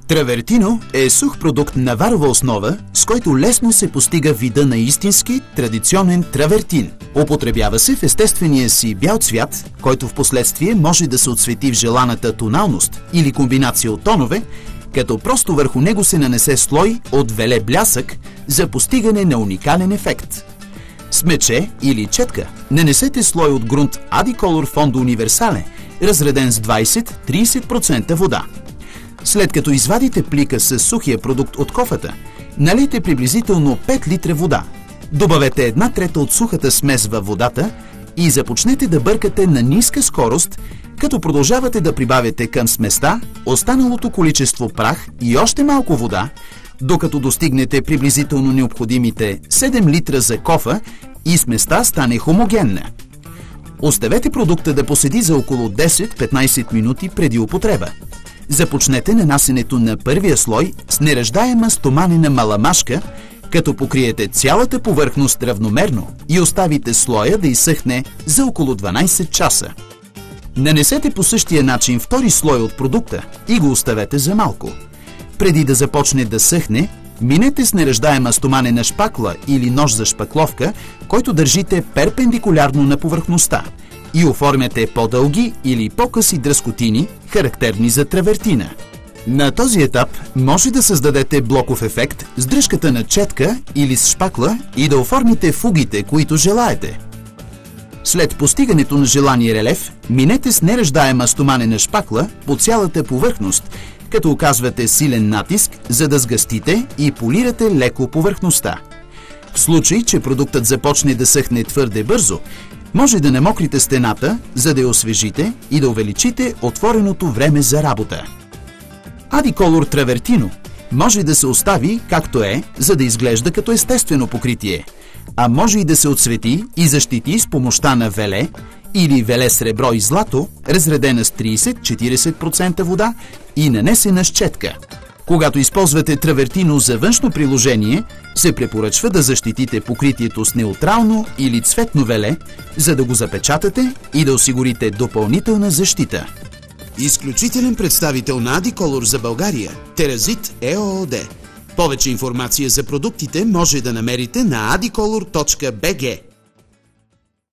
Травертино е сух продукт на варова основа, с който лесно се постига вида на истински, традиционен травертин. Употребява се в естествения си бял цвят, който в последствие може да се отцвети в желаната тоналност или комбинация от тонове, като просто върху него се нанесе слой от веле блясък за постигане на уникален ефект. С мече или четка нанесете слой от грунт Adicolor Fondo Universale, разреден с 20-30% вода. След като извадите плика с сухия продукт от кофата, налейте приблизително 5 литра вода. Добавете 1/3 от сухата смес във водата и започнете да бъркате на ниска скорост, като продължавате да прибавяте към сместа останалото количество прах и още малко вода, докато достигнете приблизително необходимите 7 литра за кофа и сместа стане хомогенна. Оставете продукта да поседи за около 10-15 минути преди употреба. Започнете нанасенето на първия слой с неръждаема стоманена маламашка, като покриете цялата повърхност равномерно и оставите слоя да изсъхне за около 12 часа. Нанесете по същия начин втори слой от продукта и го оставете за малко. Преди да започне да съхне, минете с неръждаема стоманена шпакла или нож за шпакловка, който държите перпендикулярно на повърхността, и оформяте по-дълги или по-къси дръскотини, характерни за травертина. На този етап може да създадете блоков ефект с дръжката на четка или с шпакла и да оформите фугите, които желаете. След постигането на желания релеф, минете с неръждаема стоманена шпакла по цялата повърхност, като оказвате силен натиск, за да сгъстите и полирате леко повърхността. В случай, че продуктът започне да съхне твърде бързо, може да намокрите стената, за да я освежите и да увеличите отвореното време за работа. Adicolor Травертино може да се остави както е, за да изглежда като естествено покритие, а може и да се отцвети и защити с помощта на веле или веле сребро и злато, разредена с 30-40% вода и нанесена с четка. Когато използвате травертино за външно приложение, се препоръчва да защитите покритието с неутрално или цветно веле, за да го запечатате и да осигурите допълнителна защита. Изключителен представител на Adicolor за България – Теразит ЕООД. Повече информация за продуктите може да намерите на adicolor.bg.